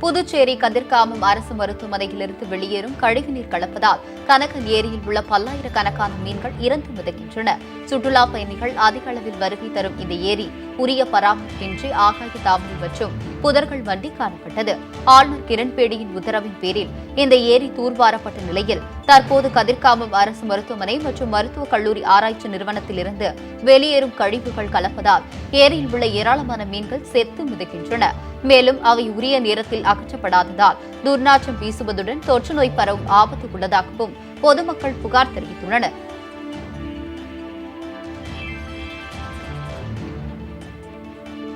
புதுச்சேரி கதிர்காமம் அரசு மருத்துவமனையிலிருந்து வெளியேறும் கழிவுநீர் கலப்பதால் கனகன் ஏரியில் உள்ள பல்லாயிரக்கணக்கான மீன்கள் இறந்து மிதக்கின்றன. சுற்றுலா பயணிகள் அதிக அளவில் வருகை தரும் இந்த ஏரி உரிய பராமரிப்பின்றி ஆகாய தாமரை மற்றும் புதர்கள் மண்டி காணப்பட்டது. ஆளுநர் கிரண்பேடியின் உத்தரவின் பேரில் இந்த ஏரி தூர்வாரப்பட்ட நிலையில் தற்போது கதிர்காமம் அரசு மருத்துவமனை மற்றும் மருத்துவக் கல்லூரி ஆராய்ச்சி நிறுவனத்திலிருந்து வெளியேறும் கழிவுகள் கலப்பதால் ஏரியில் உள்ள ஏராளமான மீன்கள் செத்து மிதக்கின்றன. மேலும் அவை உரிய நேரத்தில் அகற்றப்படாததால் துர்நாற்றம் வீசுவதுடன் தொற்று நோய் பரவும் ஆபத்து உள்ளதாகவும் பொதுமக்கள் புகார் தெரிவித்துள்ளனர்.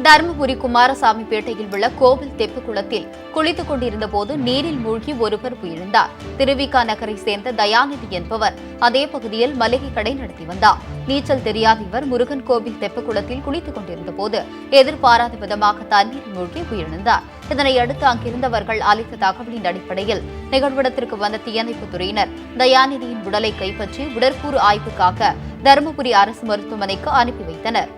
தருமபுரி குமாரசாமிப்பேட்டையில் உள்ள கோவில் தெப்புக்குளத்தில் குளித்துக் கொண்டிருந்த போது நீரில் மூழ்கி ஒருவர் உயிரிழந்தார். திருவிக நகரை சேர்ந்த தயாநிதி என்பவர் அதே பகுதியில் மளிகை கடை நடத்தி வந்தார். நீச்சல் தெரியாத இவர் முருகன் கோவில் தெப்புக்குளத்தில் குளித்துக் கொண்டிருந்த போது எதிர்பாராத விதமாக தண்ணீரில் மூழ்கி உயிரிழந்தார். இதனையடுத்து அங்கிருந்தவர்கள் அளித்த தகவலின் அடிப்படையில் நிகழ்விடத்திற்கு வந்த தீயணைப்புத் துறையினர் தயாநிதியின் உடலை கைப்பற்றி உடற்கூறு ஆய்வுக்காக தருமபுரி அரசு மருத்துவமனைக்கு அனுப்பி வைத்தனர்.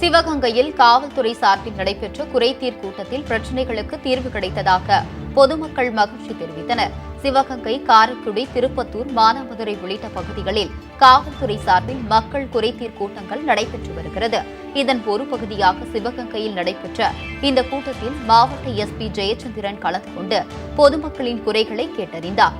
சிவகங்கையில் காவல்துறை சார்பில் நடைபெற்ற குறைதீர் கூட்டத்தில் பிரச்சினைகளுக்கு தீர்வு கிடைத்ததாக பொதுமக்கள் மகிழ்ச்சி தெரிவித்தனர். சிவகங்கை, காரைக்குடி, திருப்பத்தூர், மானாமதுரை உள்ளிட்ட பகுதிகளில் காவல்துறை சார்பில் மக்கள் குறைதீர் கூட்டங்கள் நடைபெற்று வருகிறது. இதன் ஒரு பகுதியாக சிவகங்கையில் நடைபெற்ற இந்த கூட்டத்தில் மாவட்ட எஸ்பி ஜெயச்சந்திரன் கலந்து கொண்டு பொதுமக்களின் குறைகளை கேட்டறிந்தார்.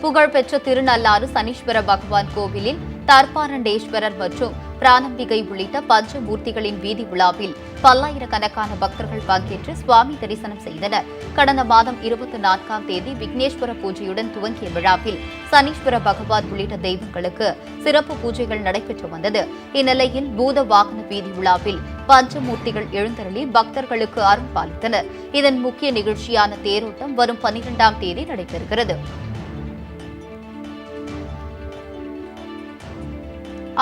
புகழ்பெற்ற திருநள்ளாறு சனீஸ்வர பகவான் கோவிலில் தர்பாரண்டேஸ்வரர் மற்றும் பிராணம்பிகை உள்ளிட்ட பஞ்சமூர்த்திகளின் வீதி விழாவில் பல்லாயிரக்கணக்கான பக்தர்கள் பங்கேற்று சுவாமி தரிசனம் செய்தனர். கடந்த மாதம் 24ஆம் தேதி விக்னேஸ்வர பூஜையுடன் துவங்கிய விழாவில் சனீஸ்வர பகவான் உள்ளிட்ட தெய்வங்களுக்கு சிறப்பு பூஜைகள் நடைபெற்று வந்தது. இந்நிலையில் பூத வாகன வீதி விழாவில் பஞ்சமூர்த்திகள் எழுந்தருளி பக்தர்களுக்கு அருள் பாலித்தனர். இதன் முக்கிய நிகழ்ச்சியான தேரோட்டம் வரும் 12ஆம் தேதி நடைபெறுகிறது.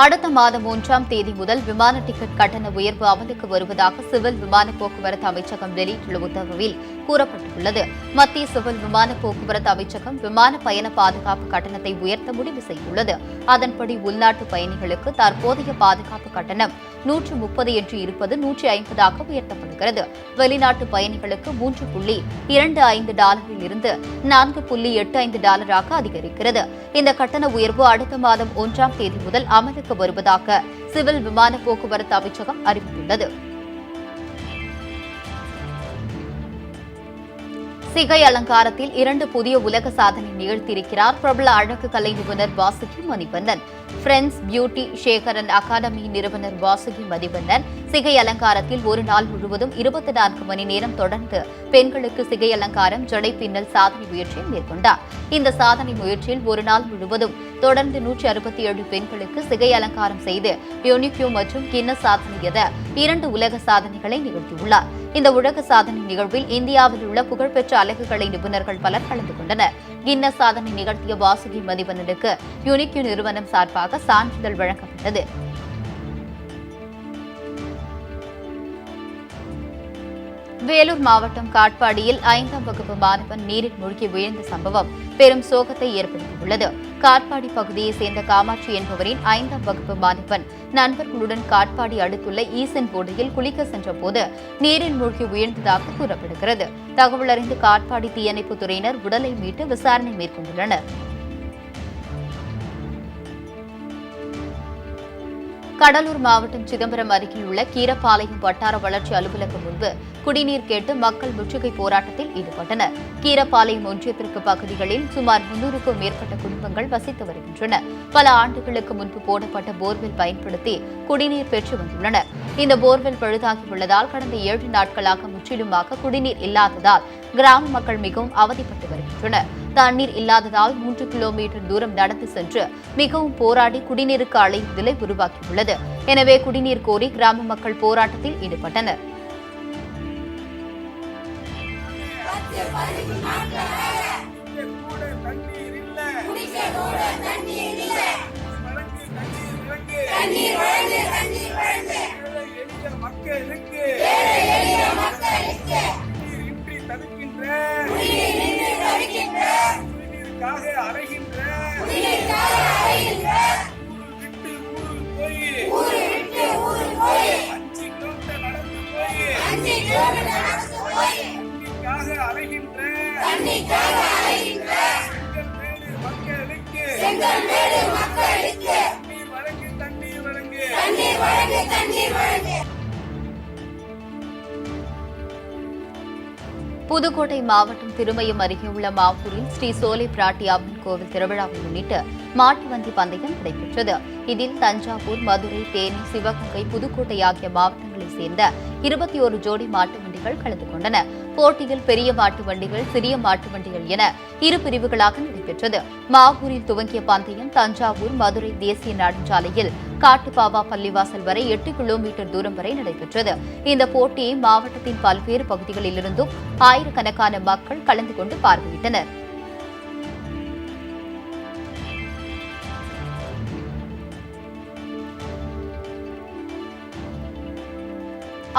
அடுத்த மாதம் 1ஆம் தேதி முதல் விமான டிக்கெட் கட்டண உயர்வு அமலுக்கு வருவதாக சிவில் விமான போக்குவரத்து அமைச்சகம் வெளியிட்டுள்ள உத்தரவில் கூறப்பட்டுள்ளது. மத்திய சிவில் விமான போக்குவரத்து அமைச்சகம் விமான பயண பாதுகாப்பு கட்டணத்தை உயர்த்த முடிவு செய்துள்ளது. அதன்படி உள்நாட்டு பயணிகளுக்கு தற்போதைய பாதுகாப்பு கட்டணம் 130 என்று இருப்பது 150ஆக உயர்த்தப்படுகிறது. வெளிநாட்டு பயணிகளுக்கு $3.25 இருந்து $4.85 அதிகரிக்கிறது. இந்த கட்டண உயர்வு அடுத்த மாதம் 1ஆம் தேதி முதல் அமலுக்கு வருவதாக சிவில் விமான போக்குவரத்து அமைச்சகம் அறிவித்துள்ளது. சிகை அலங்காரத்தில் 2 புதிய உலக சாதனை நிகழ்த்தியிருக்கிறார் பிரபல அழகு கலை நிபுணர் Vasuki Manivannan. Friends beauty Sekaran academy நிறுவனர் வாசுகி மணிவண்ணன் சிகை அலங்காரத்தில் ஒரு நாள் முழுவதும் 24 மணி நேரம் தொடர்ந்து பெண்களுக்கு சிகை அலங்காரம், ஜடை பின்னல் சாதனை முயற்சியை மேற்கொண்டார். இந்த சாதனை முயற்சியில் ஒரு நாள் முழுவதும் தொடர்ந்து 167 பெண்களுக்கு சிகை அலங்காரம் செய்து யூனிக்யூ மற்றும் கின்னஸ் சாதனை என 2 உலக சாதனைகளை நிகழ்த்தியுள்ளார். இந்த உலக சாதனை நிகழ்வில் இந்தியாவில் உள்ள புகழ்பெற்ற அழகுக்கலை நிபுணர்கள் பலர் கலந்து கொண்டனர். கின்னஸ் சாதனை நிகழ்த்திய வாசுகி மணிவண்ணனுக்கு யூனிக்யூ நிறுவனம் சார்பாக சான்றிதழ் வழங்கப்பட்டது. வேலூர் மாவட்டம் காட்பாடியில் 5ஆம் வகுப்பு மாணவன் நீரில் மூழ்கி விழுந்த சம்பவம் பெரும் சோகத்தை ஏற்படுத்தியுள்ளது. காட்பாடி பகுதியைச் சேர்ந்த காமாட்சி என்பவரின் 5ஆம் வகுப்பு மாணவன் நண்பர்களுடன் காட்பாடி அடுத்துள்ள ஈசன் போடையில் குளிக்க சென்றபோது நீரில் மூழ்கி விழுந்ததாக கூறப்படுகிறது. தகவல் அறிந்து காட்பாடி தீயணைப்புத் துறையினர் உடலை மீட்டு விசாரணை மேற்கொண்டுள்ளனர். கடலூர் மாவட்டம் சிதம்பரம் அருகில் உள்ள கீரப்பாளையம் வட்டார வளர்ச்சி அலுவலகம் முன்பு குடிநீர் கேட்டு மக்கள் முற்றுகை போராட்டத்தில் ஈடுபட்டனர். கீரப்பாளையம் ஒன்றியத்திற்கு பகுதிகளில் சுமார் 300க்கும் மேற்பட்ட குடும்பங்கள் வசித்து வருகின்றன. பல ஆண்டுகளுக்கு முன்பு போடப்பட்ட போர்வெல் பயன்படுத்தி குடிநீர் பெற்று வந்துள்ளனர். இந்த போர்வெல் பழுதாகியுள்ளதால் கடந்த 7 நாட்களாக முற்றிலுமாக குடிநீர் இல்லாததால் கிராம மக்கள் மிகவும் அவதிப்பட்டு வருகின்றனர். தண்ணீர் இல்லாததால் 3 கிலோமீட்டர் தூரம் நடந்து சென்று மிகவும் போராடி குடிநீருக்கு அழையும் நிலை உருவாக்கியுள்ளது. எனவே குடிநீர் கோரி கிராம மக்கள் போராட்டத்தில் ஈடுபட்டனர். உரிமைக்காக அலைகின்ற ஊரு விட்டு ஊரு போய் 5 கிலோமீட்டர் நடந்து போய் தண்ணிக்காக அலைகின்ற செங்கல்மேடு மக்களுக்கு தண்ணீர் வழங்கு. புதுக்கோட்டை மாவட்டம் திருமயம் அருகே உள்ள மாவூரில் ஸ்ரீ சோலை பிராட்டியாவின் கோவில் திருவிழாவை முன்னிட்டு மாட்டு வண்டி பந்தயம் நடைபெற்றது. இதில் தஞ்சாவூர், மதுரை, தேனி, சிவகங்கை, புதுக்கோட்டை ஆகிய மாவட்டங்களைச் சேர்ந்த 21 ஜோடி மாட்டு வண்டிகள் கலந்து கொண்டன. போட்டியில் பெரிய மாட்டு வண்டிகள், சிறிய மாட்டு வண்டிகள் என 2 பிரிவுகளாக நடைபெற்றது. மாவூரில் துவங்கிய பந்தயம் தஞ்சாவூர், மதுரை தேசிய நெடுஞ்சாலையில் காட்டுப்பாவா பள்ளிவாசல் வரை 8 கிலோமீட்டர் தூரம் வரை நடைபெற்றது. இந்த போட்டியை மாவட்டத்தின் பல்வேறு பகுதிகளிலிருந்தும் ஆயிரக்கணக்கான மக்கள் கலந்து கொண்டு பார்வையிட்டனர்.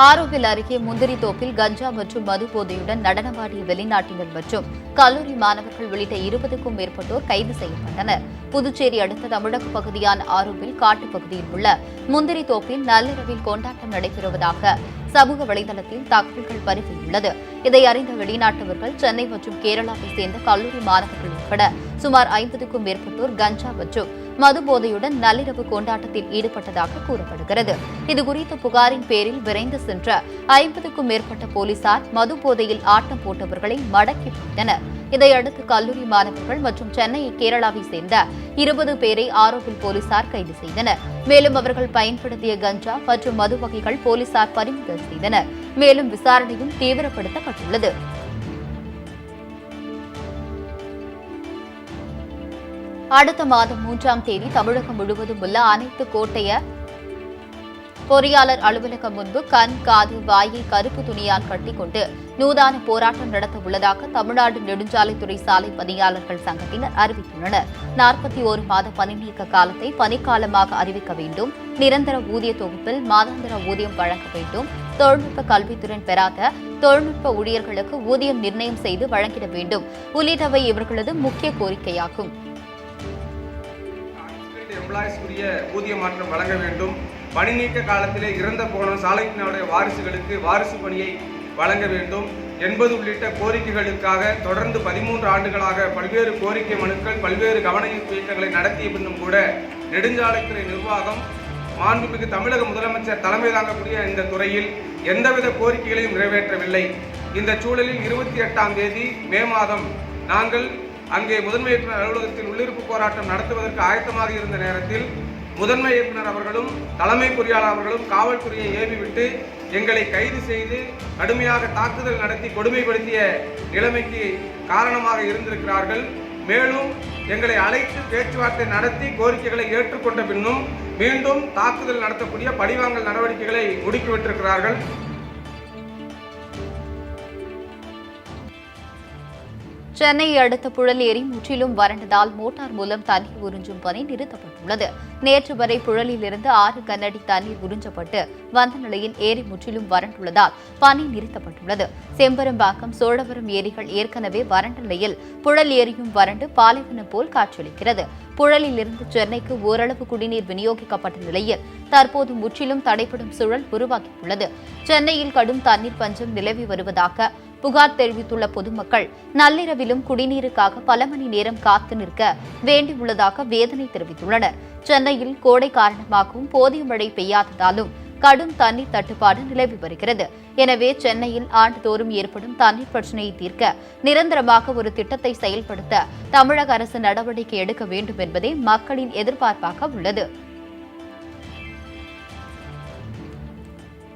ஆரோவில் அருகே முந்திரி தோப்பில் கஞ்சா மற்றும் மது போதையுடன் நடனமாடிய வெளிநாட்டினர் மற்றும் கல்லூரி மாணவர்கள் உள்ளிட்ட 20க்கும் மேற்பட்டோர் கைது செய்யப்பட்டனர். புதுச்சேரி அடுத்த தமிழக பகுதியான ஆரோவில் காட்டுப்பகுதியில் உள்ள முந்திரி தோப்பில் நள்ளிரவில் கொண்டாட்டம் நடைபெறுவதாக சமூக வலைதளத்தில் தகவல்கள் பரவியுள்ளது. இதை அறிந்த வெளிநாட்டவர்கள் சென்னை மற்றும் கேரளாவை சேர்ந்த கல்லூரி மாணவர்கள் உட்பட சுமார் 50க்கும் மேற்பட்டோர் கஞ்சா மற்றும் மது போதையுடன் நள்ளிரவு கொண்டாட்டத்தில் ஈடுபட்டதாக கூறப்படுகிறது. இதுகுறித்த புகாரின் பேரில் விரைந்து சென்ற 50க்கும் மேற்பட்ட போலீசார் மது போதையில் ஆட்டம் போட்டவர்களை மடக்கி பிடித்தனர். இதையடுத்து கல்லூரி மாணவர்கள் மற்றும் சென்னையை கேரளாவை சேர்ந்த 20 பேரை ஆரோவில் போலீசார் கைது செய்தனர். மேலும் அவர்கள் பயன்படுத்திய கஞ்சா மற்றும் மது வகைகள் போலீசார் பறிமுதல் செய்தனர். மேலும் விசாரணையும் தீவிரப்படுத்தப்பட்டுள்ளது. அடுத்த மாதம் 3ஆம் தேதி தமிழகம் முழுவதும் உள்ள அனைத்து கோட்டைய பொறியாளர் அலுவலகம் முன்பு கண், காது, வாயை கருப்பு துணியால் கட்டிக்கொண்டு நூதான போராட்டம் நடத்த உள்ளதாக தமிழ்நாடு நெடுஞ்சாலைத்துறை சாலை பணியாளர்கள் சங்கத்தினர் அறிவித்துள்ளனர். 41 மாத பணி நீக்க காலத்தை பணிக்காலமாக அறிவிக்க வேண்டும். நிரந்தர ஊதிய தொகுப்பில் மாதாந்திர ஊதியம் வழங்க வேண்டும். தொழில்நுட்ப கல்வித்துறை பெறாத தொழில்நுட்ப ஊழியர்களுக்கு ஊதியம் நிர்ணயம் செய்து வழங்கிட வேண்டும் உள்ளிட்டவை இவர்களது முக்கிய கோரிக்கையாகும். எம்ப்ளாயிஸ்க்குரிய ஊதிய மாற்றம் வழங்க வேண்டும். பணி நீக்க காலத்திலே இறந்த போன சாலையினுடைய வாரிசுகளுக்கு வாரிசு பணியை வழங்க வேண்டும் என்பது உள்ளிட்ட கோரிக்கைகளுக்காக தொடர்ந்து 13 ஆண்டுகளாக பல்வேறு கோரிக்கை மனுக்கள், பல்வேறு கவனஈர்ப்பு இயக்கங்களை நடத்திய பின்னும் கூட நெடுஞ்சாலைத்துறை நிர்வாகம் மாண்புமிகு தமிழக முதலமைச்சர் தலைமை தாங்கக்கூடிய இந்த துறையில் எந்தவித கோரிக்கைகளையும் நிறைவேற்றவில்லை. இந்த சூழலில் 28ஆம் தேதி மே மாதம் நாங்கள் அங்கே முதன்மை இயக்குநர் அலுவலகத்தில் உள்ளிருப்பு போராட்டம் நடத்துவதற்கு ஆயத்தமாக இருந்த நேரத்தில் முதன்மை இயக்குநர் அவர்களும் தலைமை பொறியாளர் அவர்களும் காவல்துறையை ஏவிவிட்டு எங்களை கைது செய்து கடுமையாக தாக்குதல் நடத்தி கொடுமைப்படுத்திய நிலைமைக்கு காரணமாக இருந்திருக்கிறார்கள். மேலும் எங்களை அழைத்து பேச்சுவார்த்தை நடத்தி கோரிக்கைகளை ஏற்றுக்கொண்ட பின்னும் மீண்டும் தாக்குதல் நடத்தக்கூடிய பழிவாங்கல் நடவடிக்கைகளை முடுக்கிவிட்டிருக்கிறார்கள். சென்னையை அடுத்த புழல் ஏரி முற்றிலும் வறண்டதால் மோட்டார் மூலம் தண்ணீர் உறிஞ்சும் பணி நிறுத்தப்பட்டுள்ளது. நேற்று வரை புழலில் இருந்து 6 கனஅடி தண்ணீர் உறிஞ்சப்பட்டு வந்த நிலையில் ஏரி முற்றிலும் வறண்டுள்ளதால் பணி நிறுத்தப்பட்டுள்ளது. செம்பரம்பாக்கம், சோழவரம் ஏரிகள் ஏற்கனவே வறண்ட நிலையில் புழல் ஏரியும் வறண்டு பாலைவனம் போல் காட்சியளிக்கிறது. புழலில் இருந்து சென்னைக்கு ஓரளவு குடிநீர் விநியோகிக்கப்பட்ட நிலையில் தற்போது முற்றிலும் தடைப்படும் சூழல் உருவாகியுள்ளது. சென்னையில் கடும் தண்ணீர் பஞ்சம் நிலவி வருவதாக புகார் தெரிவித்துள்ள பொதுமக்கள் நள்ளிரவிலும் குடிநீருக்காக பல மணி நேரம் காத்து நிற்க வேண்டியுள்ளதாக வேதனை தெரிவித்துள்ளனர். சென்னையில் கோடை காரணமாகவும் போதிய மழை பெய்யாததாலும் கடும் தண்ணீர் தட்டுப்பாடு நிலவி வருகிறது. எனவே சென்னையில் ஆண்டுதோறும் ஏற்படும் தண்ணீர் பிரச்சினையை தீர்க்க நிரந்தரமாக ஒரு திட்டத்தை செயல்படுத்த தமிழக அரசு நடவடிக்கை எடுக்க வேண்டும் என்பதே மக்களின் எதிர்பார்ப்பாக உள்ளது.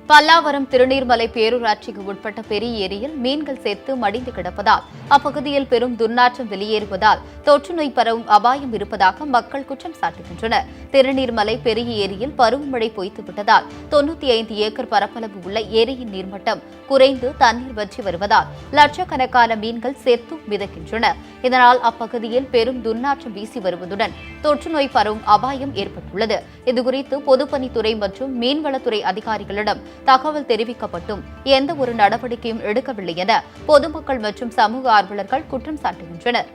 பல்லாவரம் திருநீர்மலை பேரூராட்சிக்கு உட்பட்ட பெரிய ஏரியில் மீன்கள் சேர்த்து மடிந்து கிடப்பதால் அப்பகுதியில் பெரும் துர்நாற்றம் வெளியேறுவதால் தொற்று நோய் பரவும் அபாயம் இருப்பதாக மக்கள் குற்றம் சாட்டுகின்றனர். திருநீர்மலை பெரிய ஏரியில் பருவமழை பொய்த்துவிட்டதால் 95 ஏக்கர் பரப்பளவு உள்ள ஏரியின் நீர்மட்டம் குறைந்து தண்ணீர் வற்றி வருவதால் லட்சக்கணக்கான மீன்கள் செத்து மிதக்கின்றன. இதனால் அப்பகுதியில் பெரும் துர்நாற்றம் வீசி வருவதுடன் தொற்று நோய் பரவும் அபாயம் ஏற்பட்டுள்ளது. இதுகுறித்து பொதுப்பணித்துறை மற்றும் மீன்வளத்துறை அதிகாரிகளிடம் தகவல் தெரிவிக்கப்பட்டும் எந்த ஒரு நடவடிக்கையும் எடுக்கவில்லை என பொதுமக்கள் மற்றும் சமூக ஆர்வலர்கள் குற்றம் சாட்டுகின்றனர்.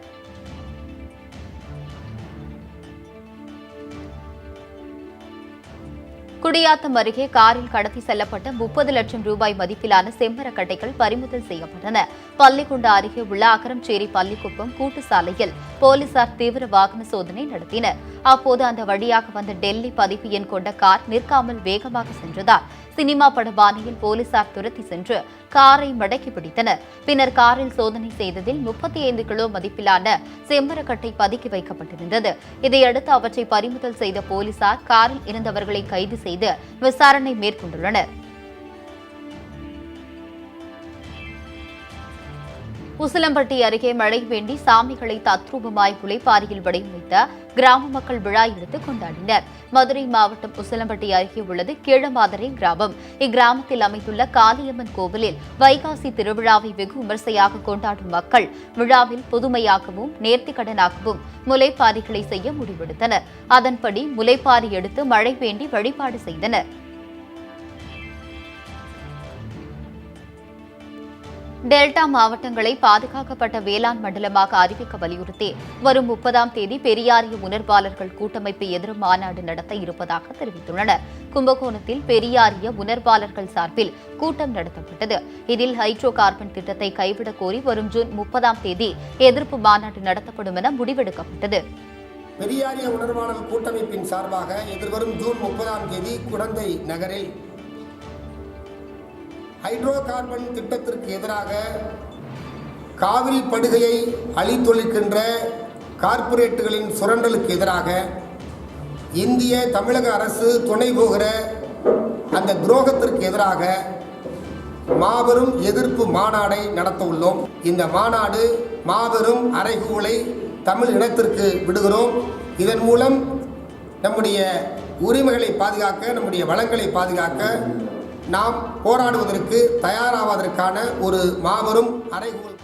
குடியாத்தம் அருகே காரில் கடத்தி செல்லப்பட்ட 30 லட்சம் ரூபாய் மதிப்பிலான செம்மரக்கட்டைகள் பறிமுதல் செய்யப்பட்டன. பள்ளிக்குண்டா அருகே உள்ள அகரம்சேரி பள்ளிக்குப்பம் கூட்டு சாலையில் போலீசார் தீவிர வாகன சோதனை நடத்தினர். அப்போது அந்த வழியாக வந்த டெல்லி பதிவு எண் கொண்ட கார் நிற்காமல் வேகமாக சென்றதால் சினிமா பட பாணியில் போலீசார் துரத்தி சென்று காரை மடக்கி பிடித்தனர். பின்னர் காரில் சோதனை செய்ததில் 35 கிலோ மதிப்பிலான செம்மரக்கட்டை பதுக்கி வைக்கப்பட்டிருந்தது. இதையடுத்து அவற்றை பறிமுதல் செய்த போலீசார் காரில் இருந்தவர்களை கைது செய்து விசாரணை மேற்கொண்டுள்ளனர். உசிலம்பட்டி அருகே மழை வேண்டி சாமிகளை தத்ரூபமாய் முளைப்பாரியில் வடிவமைத்த கிராம மக்கள் விழா எடுத்து கொண்டாடினர். மதுரை மாவட்டம் உசிலம்பட்டி அருகே உள்ளது கீழமாதரை கிராமம். இக்கிராமத்தில் அமைந்துள்ள காளியம்மன் கோவிலில் வைகாசி திருவிழாவை வெகு விமர்சையாக கொண்டாடும் மக்கள் விழாவில் புதுமையாகவும் நேர்த்திக்கடனாகவும் முளைப்பாரிகளை செய்ய முடிவெடுத்தனர். அதன்படி முளைப்பாரி எடுத்து மழை வேண்டி வழிபாடு செய்தனர். டெல்டா மாவட்டங்களை பாதுகாக்கப்பட்ட வேளாண் மண்டலமாக அறிவிக்க வலியுறுத்தி வரும் 30ஆம் தேதி பெரியாரிய உணர்வாளர்கள் கூட்டமைப்பு எதிர் மாநாடு நடத்த இருப்பதாக தெரிவித்துள்ளனர். கும்பகோணத்தில் பெரியாரிய உணர்வாளர்கள் சார்பில் கூட்டம் நடத்தப்பட்டது. இதில் ஹைட்ரோ கார்பன் திட்டத்தை கைவிடக் கோரி வரும் ஜூன் 30ஆம் தேதி எதிர்ப்பு மாநாடு நடத்தப்படும் என முடிவெடுக்கப்பட்டது. பெரியாரிய உணர்வாளர்கள் கூட்டமைப்பின் சார்பாக எதிர்வரும் ஜூன் 30ஆம் தேதி குடந்தை நகரில் ஹைட்ரோ கார்பன் திட்டத்திற்கு எதிராக காவிரி படுகையை அழித்தொழிக்கின்ற கார்ப்பரேட்டுகளின் சுரண்டலுக்கு எதிராக இந்திய தமிழக அரசு துணை போகிற அந்த துரோகத்திற்கு எதிராக மாபெரும் எதிர்ப்பு மாநாடை நடத்த உள்ளோம். இந்த மாநாடு மாபெரும் அறைகூவலை தமிழ் இனத்திற்கு விடுகிறோம். இதன் மூலம் நம்முடைய உரிமைகளை பாதுகாக்க, நம்முடைய வளங்களை பாதுகாக்க நாம் போராடுவதற்கு தயாராவதற்கான ஒரு மாபெரும் அறைகூவல்.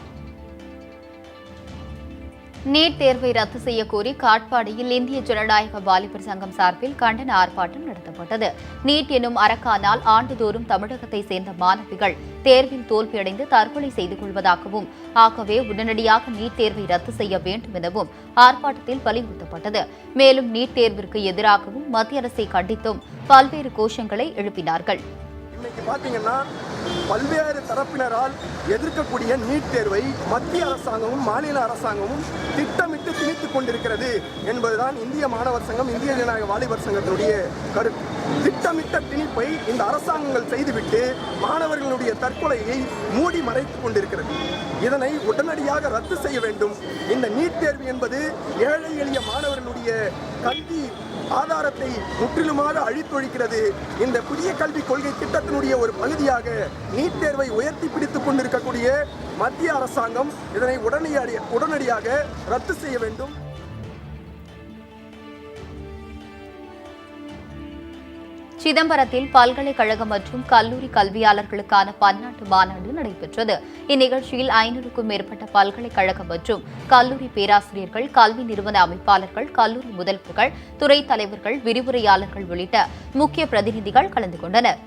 நீட் தேர்வை ரத்து செய்ய கோரி காட்பாடியில் இந்திய ஜனநாயக வாலிபர் சங்கம் சார்பில் கண்டன ஆர்ப்பாட்டம் நடத்தப்பட்டது. நீட் எனும் அரக்கானால் ஆண்டுதோறும் தமிழகத்தை சேர்ந்த மாணவிகள் தேர்வில் தோல்வியடைந்து தற்கொலை செய்து கொள்வதாகவும், ஆகவே உடனடியாக நீட் தேர்வை ரத்து செய்ய வேண்டும் எனவும் ஆர்ப்பாட்டத்தில் வலியுறுத்தப்பட்டது. மேலும் நீட் தேர்விற்கு எதிராகவும் மத்திய அரசை கண்டித்தும் பல்வேறு கோஷங்களை எழுப்பினார்கள். இன்னைக்கு பார்த்தீங்கன்னா பல்வேறு தரப்பினரால் எதிர்க்கக்கூடிய நீட் தேர்வை மத்திய அரசாங்கமும் மாநில அரசாங்கமும் திட்டமிட்டு திணித்துக் கொண்டிருக்கிறது என்பதுதான் இந்திய மாணவர் சங்கம், இந்திய ஜனநாயக வாலிபர் சங்கத்தினுடைய கருத்து. திட்டமிட்ட திணிப்பை இந்த அரசாங்கங்கள் செய்துவிட்டு மாணவர்களுடைய தற்கொலையை மூடி மறைத்துக் கொண்டிருக்கிறது. இதனை உடனடியாக ரத்து செய்ய வேண்டும். இந்த நீட் தேர்வு என்பது ஏழை எளிய மாணவர்களுடைய கல்வி ஆதாரத்தை முற்றிலுமாக அழித்தொழிக்கிறது. இந்த புதிய கல்விக் கொள்கை திட்டத்தினுடைய ஒரு பகுதியாக நீட் தேர்வை உயர்த்தி பிடித்துக் கொண்டிருக்கக்கூடிய மத்திய அரசாங்கம் இதனை உடனடியாக ரத்து செய்ய வேண்டும். சிதம்பரத்தில் பல்கலைக்கழகம் மற்றும் கல்லூரி கல்வியாளர்களுக்கான பன்னாட்டு மாநாடு நடைபெற்றது. இந்நிகழ்ச்சியில் 500க்கும் மேற்பட்ட பல்கலைக்கழகம் மற்றும் கல்லூரி பேராசிரியர்கள், கல்வி நிறுவன அமைப்பாளர்கள், கல்லூரி முதல்வர்கள், துறை தலைவர்கள், விரிவுரையாளர்கள் உள்ளிட்ட முக்கிய பிரதிநிதிகள் கலந்து கொண்டனர்.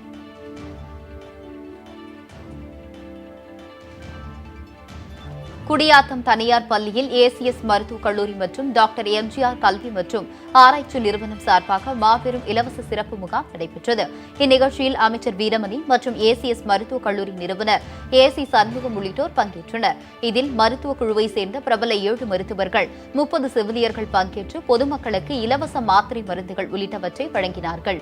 குடியாத்தம் தனியார் பள்ளியில் ஏசிஎஸ் மருத்துவக் கல்லூரி மற்றும் டாக்டர் எம்ஜிஆர் கல்வி மற்றும் ஆராய்ச்சி நிறுவனம் சார்பாக மாபெரும் இலவச சிறப்பு முகாம் நடைபெற்றது. இந்நிகழ்ச்சியில் அமைச்சர் வீரமணி மற்றும் ஏசிஎஸ் மருத்துவக் கல்லூரி நிறுவனர் ஏசி சண்முகம் உள்ளிட்டோர் பங்கேற்றனர். இதில் மருத்துவக் குழுவை சேர்ந்த பிரபல 7 மருத்துவர்கள், 30 செவிலியர்கள் பங்கேற்று பொதுமக்களுக்கு இலவச மாத்திரை மருந்துகள் உள்ளிட்டவற்றை வழங்கினார்கள்.